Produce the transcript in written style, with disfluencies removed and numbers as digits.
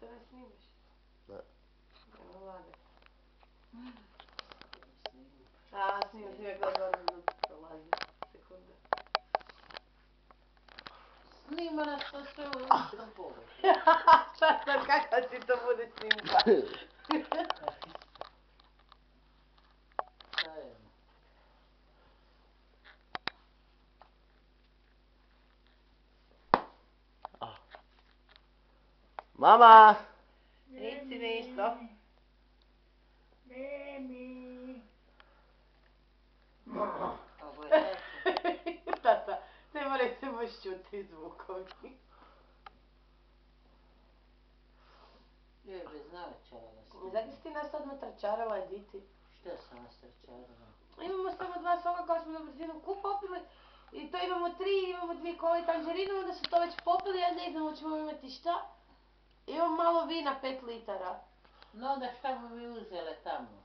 to ne snimaš? Ne. Evo lagaj. A, snima, gledaj, prolazi sekunda. Snima nas to sve u istom pogledu. Šta sad, kakva ti to bude snimka? Šta je? Mama! Nici ništa. Ovo je tako. Tata, ne moraj se baš čuti zvukovi. Joj, bez naočala sam. Zakaj si ti nas odmah tračarala, diti? Šta sam nas tračarala? Imamo samo 2 soka koja smo na brzinu popili. I to imamo 3, imamo 2 kole tanžerinu, onda su to već popili, ja ne znam hoćemo imati šta. Imamo malo vina, 5 litara. No onda šta bi mi uzele tamo?